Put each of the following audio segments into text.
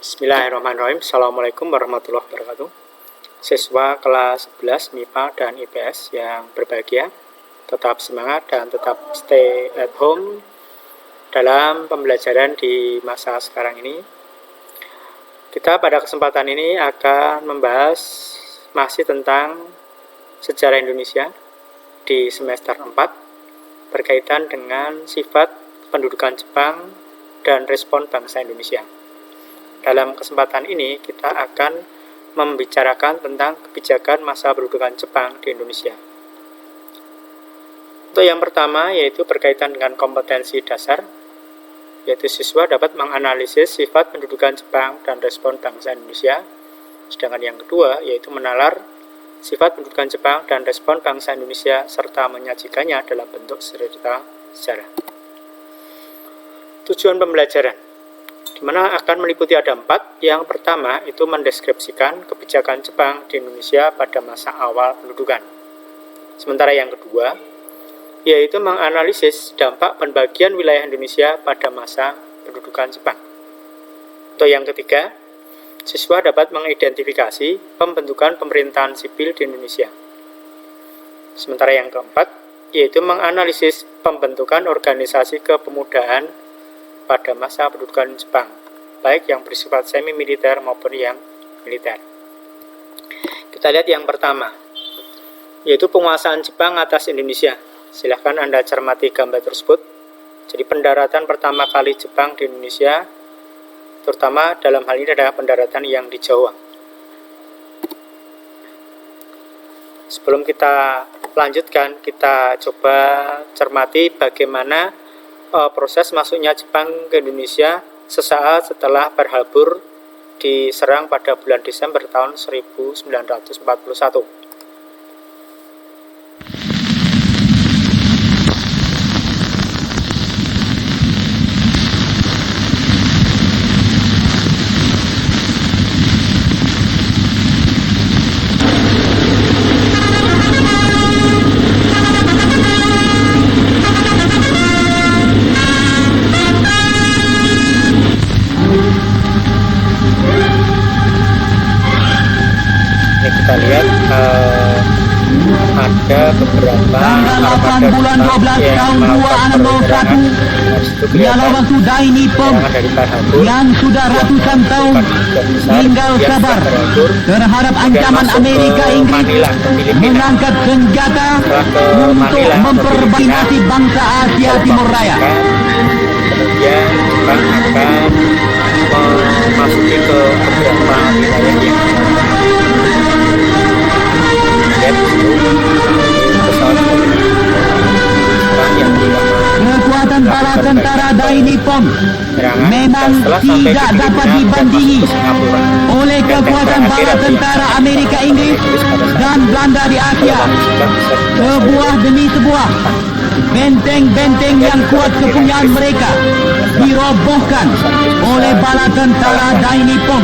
Bismillahirrahmanirrahim. Assalamualaikum warahmatullahi wabarakatuh. Siswa kelas 11 MIPA dan IPS yang berbahagia, tetap semangat dan tetap stay at home dalam pembelajaran di masa sekarang ini. Kita pada kesempatan ini akan membahas masih tentang sejarah Indonesia di semester 4 berkaitan dengan sifat pendudukan Jepang dan respon bangsa Indonesia. Dalam kesempatan ini kita akan membicarakan tentang kebijakan masa pendudukan Jepang di Indonesia. Untuk yang pertama yaitu berkaitan dengan kompetensi dasar, yaitu siswa dapat menganalisis sifat pendudukan Jepang dan respon bangsa Indonesia. Sedangkan yang kedua yaitu menalar sifat pendudukan Jepang dan respon bangsa Indonesia serta menyajikannya dalam bentuk cerita sejarah. Tujuan pembelajaran di mana akan meliputi ada 4. Yang pertama itu mendeskripsikan kebijakan Jepang di Indonesia pada masa awal pendudukan. Sementara yang kedua yaitu menganalisis dampak pembagian wilayah Indonesia pada masa pendudukan Jepang. Untuk yang ketiga, siswa dapat mengidentifikasi pembentukan pemerintahan sipil di Indonesia. Sementara yang keempat yaitu menganalisis pembentukan organisasi kepemudaan pada masa pendudukan Jepang, baik yang bersifat semi-militer maupun yang militer. Kita lihat yang pertama, yaitu penguasaan Jepang atas Indonesia. Silahkan Anda cermati gambar tersebut. Jadi pendaratan pertama kali Jepang di Indonesia, terutama dalam hal ini adalah pendaratan yang di Jawa. Sebelum kita lanjutkan, kita coba cermati bagaimana proses masuknya Jepang ke Indonesia sesaat setelah Pearl Harbor diserang pada bulan Desember tahun 1941. Kita lihat ada beberapa tanggal 8 bulan 12 tahun 2001 ialah waktu Dai Nippon yang sudah ratusan tahun tinggal sabar terhadap ancaman Amerika Inggris mengangkat senjata untuk memperbinasi bangsa Asia Timur Raya. Kemudian Jepang akan memasuki ke beberapa wilayah kekuatan para tentara Dai Nippon memang tidak dapat dibandingi oleh kekuatan para tentara Amerika Inggris dan Belanda di Asia. Sebuah demi sebuah benteng-benteng yang kuat kepunyaan mereka dirobohkan oleh bala tentara Dai Nippon.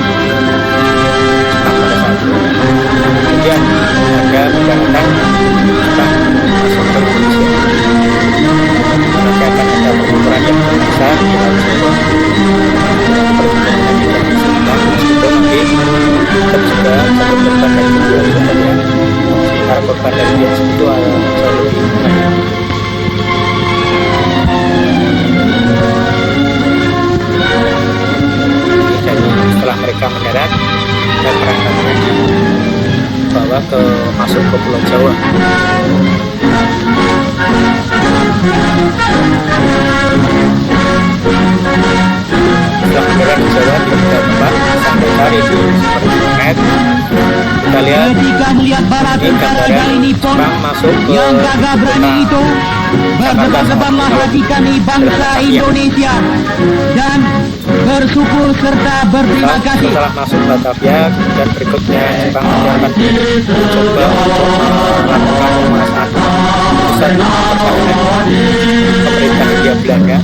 Kemudian ada pendaratan masuk ke Indonesia. Maka akan ada pertempuran yang besar di Jawa. Meskipun nanti tetap juga satu korban dari kedua korban yang sementara korban dari dia itu jauh lebih banyak. Jadi setelah mereka mendarat dan perangkatnya dibawa ke masuk ke Pulau Jawa. Setelah mendarat di Jawa di tempat sampai hari di internet, kita lihat ketika melihat bala tentara Dai Nippon yang gagah berani itu, berdebar-debarlah hati kami bangsa Indonesia dan bersyukur serta berterima kasih. Setelah masuk Batavia, kemudian berikutnya Jepang akan mencoba melakukan penguasaan besar pemerintah Hindia Belanda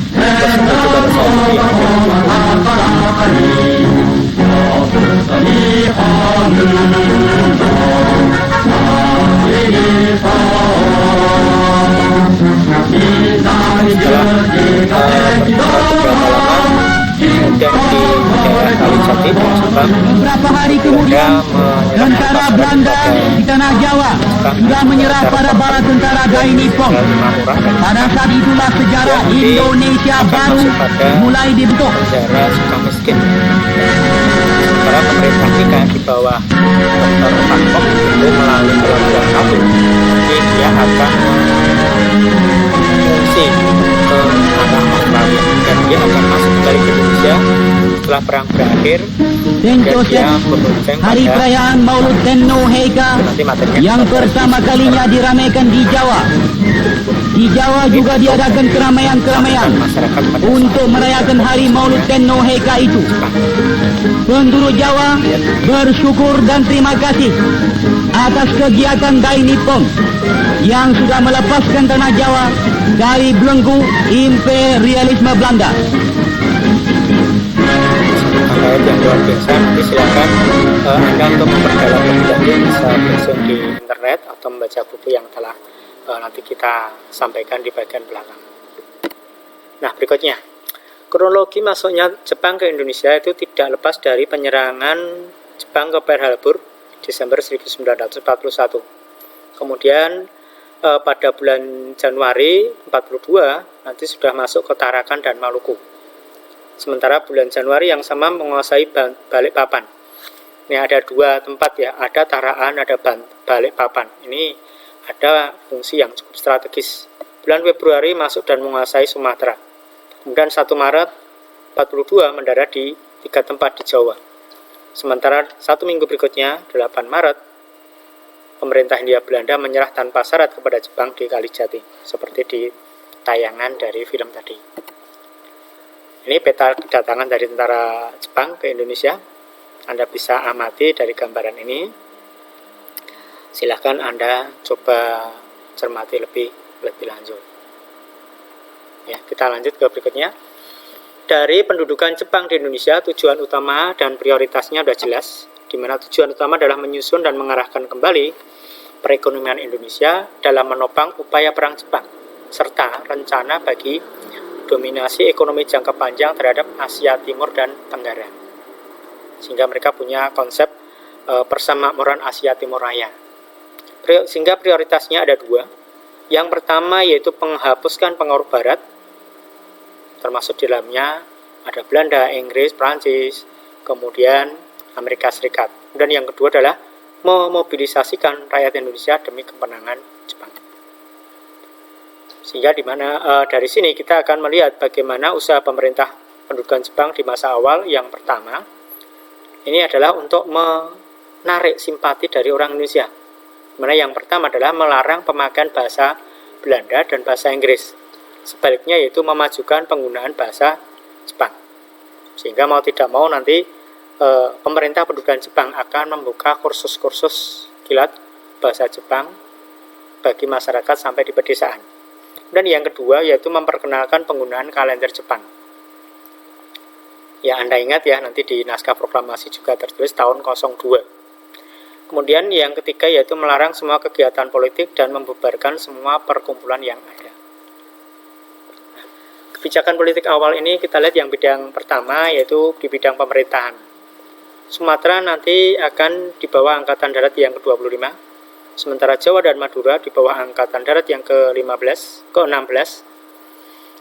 tersebut pada saat itu yang setelah berjalan beberapa lama kemudian di daerah Kalijati Beberapa hari kemudian, tentara Belanda di tanah Jawa sudah menyerah pada bala tentara Dai Nippon. Pada saat itulah sejarah Indonesia baru mulai dibentuk. Sejarah suka miskin. Sementara pemerintah kita di bawah Dr. Bangkok itu melalui pelabuhan Ratu, jadi dia akan mengungsi ke arah Australia dan dia akan masuk kembali ke Indonesia setelah perang berakhir. Dan dia berbonceng hari perayaan Maulud Tenno Heika yang pertama kalinya diramaikan di Jawa. Di Jawa juga diadakan keramaian-keramaian untuk merayakan hari Maulud Tenno Heika itu. Penduduk Jawa bersyukur dan terima kasih atas kegiatan Dai Nippon yang sudah melepaskan tanah Jawa dari belenggu imperialisme Belanda. Yang luar biasa, nanti silakan Anda untuk memperdalam lebih lanjut bisa browsing di internet atau membaca buku yang telah nanti kita sampaikan di bagian belakang. Nah, berikutnya, kronologi masuknya Jepang ke Indonesia itu tidak lepas dari penyerangan Jepang ke Pearl Harbor Desember 1941. Kemudian pada bulan Januari 42 nanti sudah masuk ke Tarakan dan Maluku. Sementara bulan Januari yang sama menguasai Balikpapan. Ini ada dua tempat ya, ada Tarakan, ada Balikpapan. Ini ada fungsi yang cukup strategis. Bulan Februari masuk dan menguasai Sumatera. Kemudian 1 Maret 42 mendarat di 3 tempat di Jawa. Sementara 1 minggu berikutnya, 8 Maret, pemerintah Hindia Belanda menyerah tanpa syarat kepada Jepang di Kalijati, seperti di tayangan dari film tadi. Ini peta kedatangan dari tentara Jepang ke Indonesia. Anda bisa amati dari gambaran ini. Silahkan Anda coba cermati lebih lanjut. Ya, kita lanjut ke berikutnya. Dari pendudukan Jepang di Indonesia, tujuan utama dan prioritasnya sudah jelas, di mana tujuan utama adalah menyusun dan mengarahkan kembali perekonomian Indonesia dalam menopang upaya perang Jepang, serta rencana bagi dominasi ekonomi jangka panjang terhadap Asia Timur dan Tenggara. Sehingga mereka punya konsep persemakmuran Asia Timur Raya. Sehingga prioritasnya ada 2. Yang pertama yaitu menghapuskan pengaruh Barat, termasuk di dalamnya ada Belanda, Inggris, Prancis, kemudian Amerika Serikat. Dan yang kedua adalah memobilisasikan rakyat Indonesia demi kemenangan Jepang. Sehingga dari sini kita akan melihat bagaimana usaha pemerintah pendudukan Jepang di masa awal. Yang pertama, ini adalah untuk menarik simpati dari orang Indonesia. Dimana yang pertama adalah melarang pemakaian bahasa Belanda dan bahasa Inggris. Sebaliknya yaitu memajukan penggunaan bahasa Jepang. Sehingga mau tidak mau nanti pemerintah pendudukan Jepang akan membuka kursus-kursus kilat bahasa Jepang bagi masyarakat sampai di pedesaan. Dan yang kedua yaitu memperkenalkan penggunaan kalender Jepang. Ya, Anda ingat ya, nanti di naskah proklamasi juga tertulis tahun 02. Kemudian yang ketiga yaitu melarang semua kegiatan politik dan membubarkan semua perkumpulan yang ada. Nah, kebijakan politik awal ini kita lihat yang bidang pertama yaitu di bidang pemerintahan. Sumatera nanti akan di bawah Angkatan Darat yang ke-25. Sementara Jawa dan Madura di bawah Angkatan Darat yang ke-16.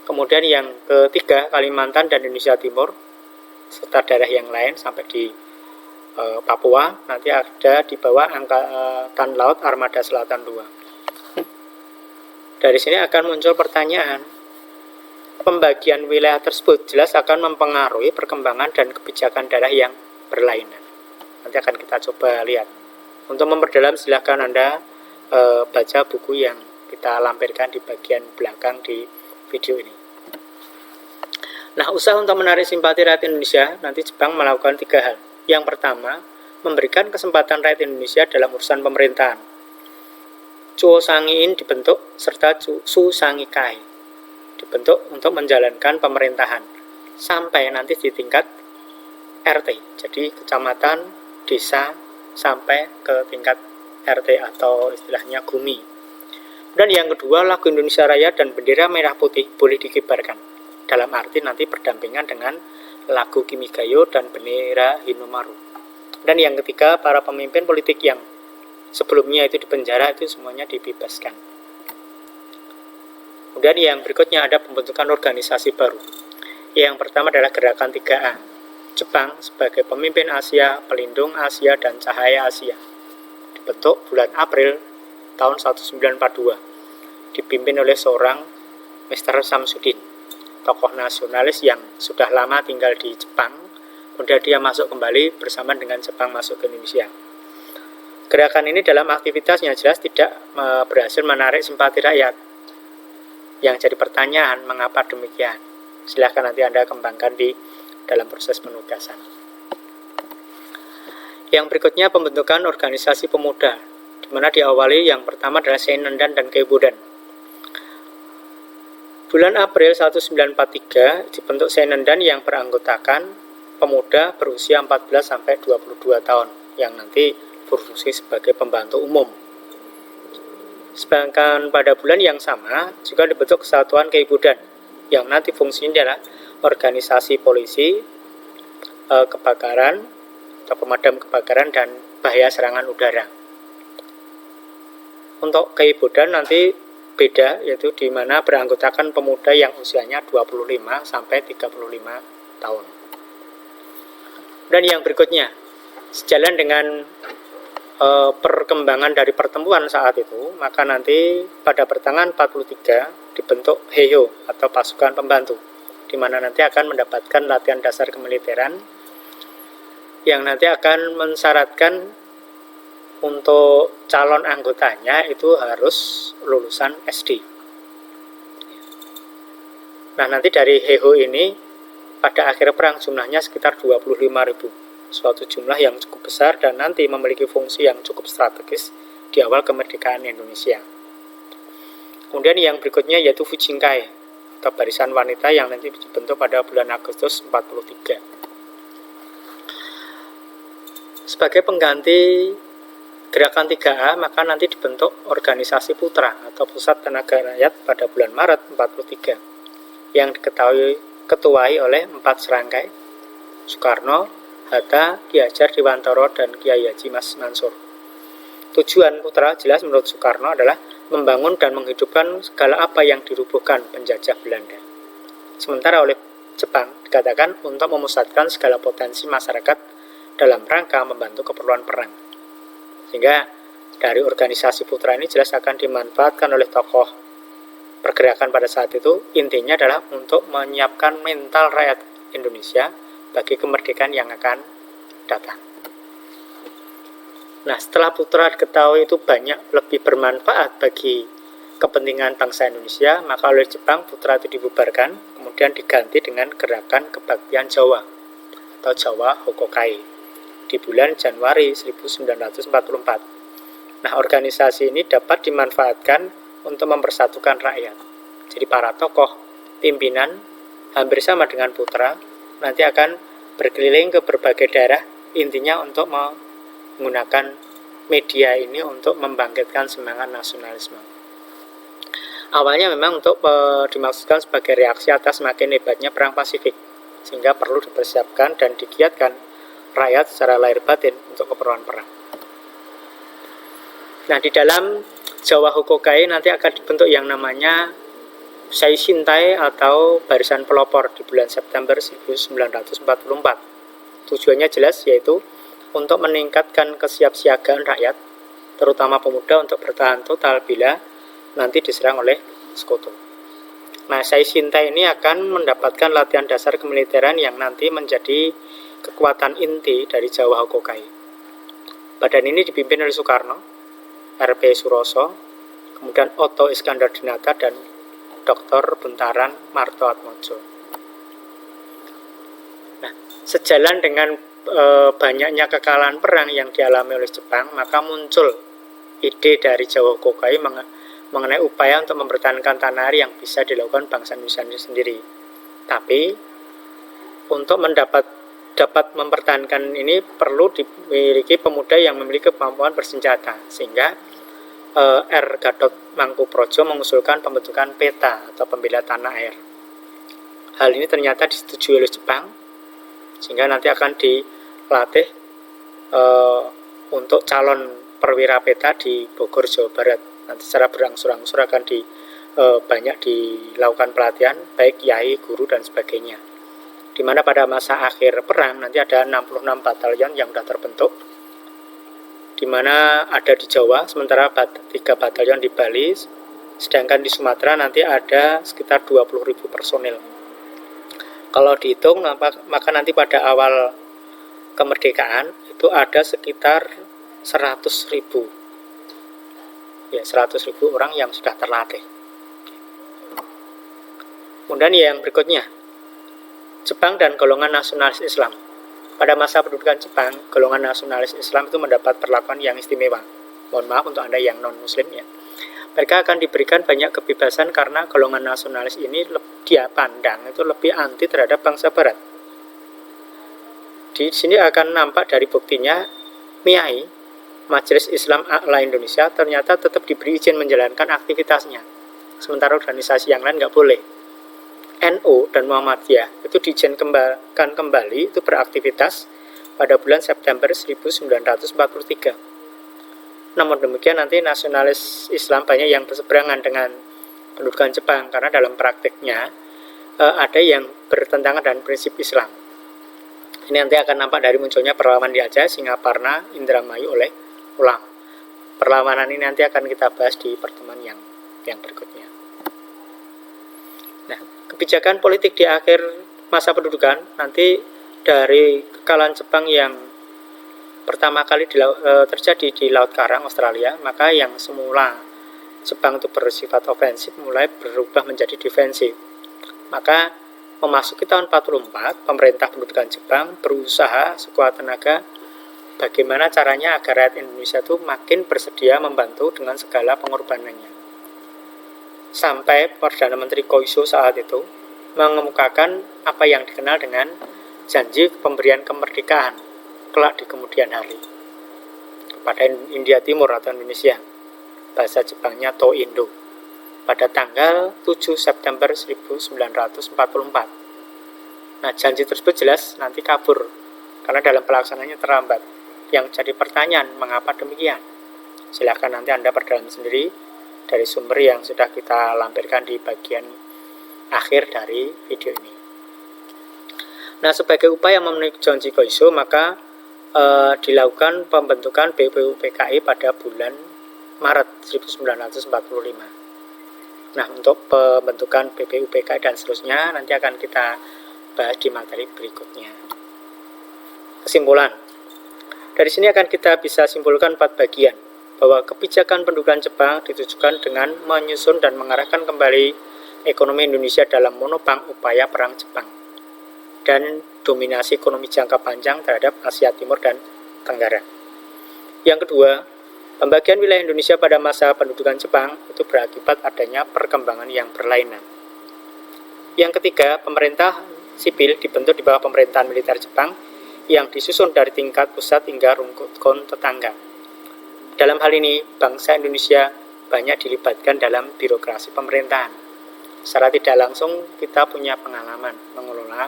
Kemudian yang ketiga Kalimantan dan Indonesia Timur serta daerah yang lain sampai di Papua nanti ada di bawah Angkatan Laut Armada Selatan 2. Dari sini akan muncul pertanyaan. Pembagian wilayah tersebut jelas akan mempengaruhi perkembangan dan kebijakan daerah yang berlainan. Nanti akan kita coba lihat. Untuk memperdalam silahkan Anda baca buku yang kita lampirkan di bagian belakang di video ini. Nah, usaha untuk menarik simpati rakyat Indonesia, nanti Jepang melakukan 3 hal. Yang pertama, memberikan kesempatan rakyat Indonesia dalam urusan pemerintahan. Chuo Sangiin dibentuk, serta Su Sangikai dibentuk untuk menjalankan pemerintahan sampai nanti di tingkat RT, jadi kecamatan, desa, sampai ke tingkat RT atau istilahnya GUMI. Dan yang kedua, lagu Indonesia Raya dan bendera merah putih boleh dikibarkan. Dalam arti nanti berdampingan dengan lagu Kimigayo, dan bendera Hinomaru. Dan yang ketiga, para pemimpin politik yang sebelumnya itu dipenjara itu semuanya dibebaskan. Kemudian yang berikutnya ada pembentukan organisasi baru. Yang pertama adalah Gerakan 3A. Jepang sebagai pemimpin Asia, pelindung Asia, dan cahaya Asia. Dibentuk bulan April tahun 1942. Dipimpin oleh seorang Mr. Samsudin, tokoh nasionalis yang sudah lama tinggal di Jepang. Kemudian dia masuk kembali bersama dengan Jepang masuk ke Indonesia. Gerakan ini dalam aktivitasnya jelas tidak berhasil menarik simpati rakyat. Yang jadi pertanyaan, mengapa demikian? Silahkan nanti Anda kembangkan di dalam proses penugasan. Yang berikutnya pembentukan organisasi pemuda, di mana diawali yang pertama adalah Seinendan dan Keibudan. Bulan April 1943 dibentuk Seinendan yang beranggotakan pemuda berusia 14-22 tahun yang nanti berfungsi sebagai pembantu umum. Sedangkan pada bulan yang sama juga dibentuk Kesatuan Keibudan yang nanti fungsinya adalah organisasi polisi, kebakaran atau pemadam kebakaran dan bahaya serangan udara. Untuk Keibudan nanti beda, yaitu di mana beranggotakan pemuda yang usianya 25 sampai 35 tahun. Dan yang berikutnya, sejalan dengan perkembangan dari pertemuan saat itu, maka nanti pada pertengahan 43 dibentuk Heiho atau pasukan pembantu, di mana nanti akan mendapatkan latihan dasar kemiliteran yang nanti akan mensyaratkan untuk calon anggotanya itu harus lulusan SD. Nah, nanti dari Heiho ini pada akhir perang jumlahnya sekitar 25.000, suatu jumlah yang cukup besar dan nanti memiliki fungsi yang cukup strategis di awal kemerdekaan Indonesia. Kemudian yang berikutnya yaitu Fujinkai atau barisan wanita yang nanti dibentuk pada bulan Agustus 43. Sebagai pengganti Gerakan 3A, maka nanti dibentuk organisasi Putra atau Pusat Tenaga Rakyat pada bulan Maret 43 yang diketuai oleh 4 serangkai: Soekarno, Hatta, Ki Hajar Dewantara, dan Kiai Haji Mas Mansur. Tujuan Putra jelas menurut Soekarno adalah membangun dan menghidupkan segala apa yang dirubuhkan penjajah Belanda. Sementara oleh Jepang dikatakan untuk memusatkan segala potensi masyarakat dalam rangka membantu keperluan perang. Sehingga dari organisasi Putra ini jelas akan dimanfaatkan oleh tokoh pergerakan pada saat itu. Intinya adalah untuk menyiapkan mental rakyat Indonesia bagi kemerdekaan yang akan datang. Nah, setelah Putra diketahui itu banyak lebih bermanfaat bagi kepentingan bangsa Indonesia, maka oleh Jepang Putra itu dibubarkan, kemudian diganti dengan Gerakan Kebaktian Jawa atau Jawa Hokokai di bulan Januari 1944. Nah, organisasi ini dapat dimanfaatkan untuk mempersatukan rakyat. Jadi para tokoh pimpinan hampir sama dengan Putra nanti akan berkeliling ke berbagai daerah, intinya untuk menggunakan media ini untuk membangkitkan semangat nasionalisme. Awalnya memang untuk dimaksudkan sebagai reaksi atas semakin hebatnya perang Pasifik, sehingga perlu dipersiapkan dan digiatkan rakyat secara lahir batin untuk keperluan perang. Nah, di dalam Jawa Hokokai nanti akan dibentuk yang namanya Seishintai atau Barisan Pelopor di bulan September 1944. Tujuannya jelas, yaitu untuk meningkatkan kesiapsiagaan rakyat, terutama pemuda, untuk bertahan total bila nanti diserang oleh sekutu. Nah, Seishintai ini akan mendapatkan latihan dasar kemiliteran yang nanti menjadi kekuatan inti dari Jawa Hokokai. Badan ini dipimpin oleh Soekarno, R.P. Suroso, kemudian Otto Iskandar Dinata, dan Dr. Buntaran Marto Atmojo. Nah, sejalan dengan banyaknya kekalahan perang yang dialami oleh Jepang, maka muncul ide dari Jawa Hokokai mengenai upaya untuk mempertahankan tanah air yang bisa dilakukan bangsa Indonesia sendiri. Tapi untuk dapat mempertahankan ini perlu dimiliki pemuda yang memiliki kemampuan bersenjata, sehingga R. Gatot Mangkuprojo mengusulkan pembentukan PETA atau Pembela Tanah Air. Hal ini ternyata disetujui oleh Jepang sehingga nanti akan dilatih untuk calon perwira peta di Bogor, Jawa Barat. Nanti secara berangsur-angsur akan banyak dilakukan pelatihan, baik yai, guru, dan sebagainya. Di mana pada masa akhir perang nanti ada 66 batalion yang sudah terbentuk, di mana ada di Jawa, sementara 3 batalion di Bali, sedangkan di Sumatera nanti ada sekitar 20.000 personil. Kalau dihitung, maka nanti pada awal kemerdekaan itu ada sekitar 100.000 orang yang sudah terlatih. Kemudian yang berikutnya, Jepang dan golongan nasionalis Islam. Pada masa pendudukan Jepang, golongan nasionalis Islam itu mendapat perlakuan yang istimewa. Mohon maaf untuk Anda yang non-muslim ya. Mereka akan diberikan banyak kebebasan karena golongan nasionalis ini dia pandang itu lebih anti terhadap bangsa Barat. Di sini akan nampak dari buktinya, MIAI, Majelis Islam A'la Indonesia, ternyata tetap diberi izin menjalankan aktivitasnya. Sementara organisasi yang lain nggak boleh. NU dan Muhammadiyah itu diizinkan kembali itu beraktivitas pada bulan September 1943. Namun demikian nanti nasionalis Islam banyak yang berseberangan dengan pendudukan Jepang karena dalam praktiknya ada yang bertentangan dengan prinsip Islam. Ini nanti akan nampak dari munculnya perlawanan di Aceh, Singaparna, Indramayu oleh ulama. Perlawanan ini nanti akan kita bahas di pertemuan yang berikutnya. Nah, kebijakan politik di akhir masa pendudukan nanti dari kekalahan Jepang yang pertama kali terjadi di Laut Karang, Australia, maka yang semula Jepang itu bersifat ofensif mulai berubah menjadi defensif. Maka memasuki tahun 44, pemerintah pendudukan Jepang berusaha sekuat tenaga bagaimana caranya agar rakyat Indonesia itu makin bersedia membantu dengan segala pengorbanannya. Sampai Perdana Menteri Koiso saat itu mengemukakan apa yang dikenal dengan janji pemberian kemerdekaan kelak di kemudian hari kepada India Timur atau Indonesia, bahasa Jepangnya To-Indo, pada tanggal 7 September 1944. Nah, janji tersebut jelas nanti kabur karena dalam pelaksanaannya terlambat. Yang jadi pertanyaan, mengapa demikian? Silakan nanti Anda perdalam sendiri dari sumber yang sudah kita lampirkan di bagian akhir dari video ini. Nah, sebagai upaya memenuhi janji Koiso, maka dilakukan pembentukan BPUPKI pada bulan Maret 1945. Nah, untuk pembentukan BPUPKI dan seterusnya nanti akan kita bahas di materi berikutnya. Kesimpulan. Dari sini akan kita bisa simpulkan 4 bagian, bahwa kebijakan pendudukan Jepang ditujukan dengan menyusun dan mengarahkan kembali ekonomi Indonesia dalam monopang upaya perang Jepang dan dominasi ekonomi jangka panjang terhadap Asia Timur dan Tenggara. Yang kedua, pembagian wilayah Indonesia pada masa pendudukan Jepang itu berakibat adanya perkembangan yang berlainan. Yang ketiga, pemerintah sipil dibentuk di bawah pemerintahan militer Jepang yang disusun dari tingkat pusat hingga rukun tetangga. Dalam hal ini, bangsa Indonesia banyak dilibatkan dalam birokrasi pemerintahan. Secara tidak langsung kita punya pengalaman mengelola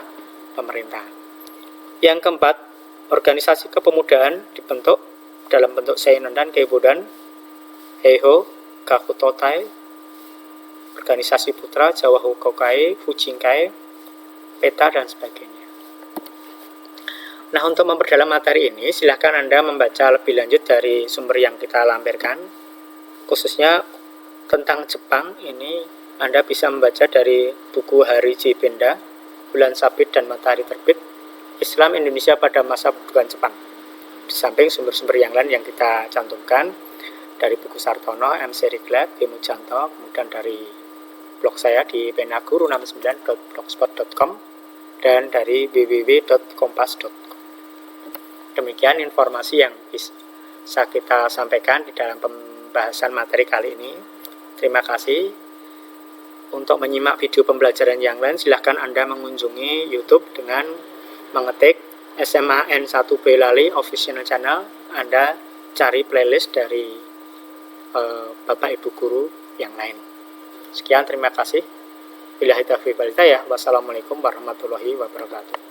pemerintahan. Yang keempat, organisasi kepemudaan dibentuk dalam bentuk Seinen dan Keibodan, Heiho, Gakutotai, organisasi putra Jawa Hokokai, Fujinkai, Peta, dan sebagainya. Nah, untuk memperdalam materi ini, silahkan Anda membaca lebih lanjut dari sumber yang kita lampirkan, khususnya tentang Jepang ini Anda bisa membaca dari buku Hari J. Benda, Bulan Sabit dan Matahari Terbit, Islam Indonesia pada masa pendudukan Jepang. Di samping sumber-sumber yang lain yang kita cantumkan dari buku Sartono, MC Riglet, B. Mujanto, kemudian dari blog saya di penaguru69.blogspot.com dan dari www.kompas.com. Demikian informasi yang bisa kita sampaikan di dalam pembahasan materi kali ini. Terima kasih. Untuk menyimak video pembelajaran yang lain, silahkan Anda mengunjungi YouTube dengan mengetik SMA N1B Lali Official Channel. Anda cari playlist dari Bapak Ibu Guru yang lain. Sekian, terima kasih. Billahi taufiq wal hidayah. Wassalamualaikum warahmatullahi wabarakatuh.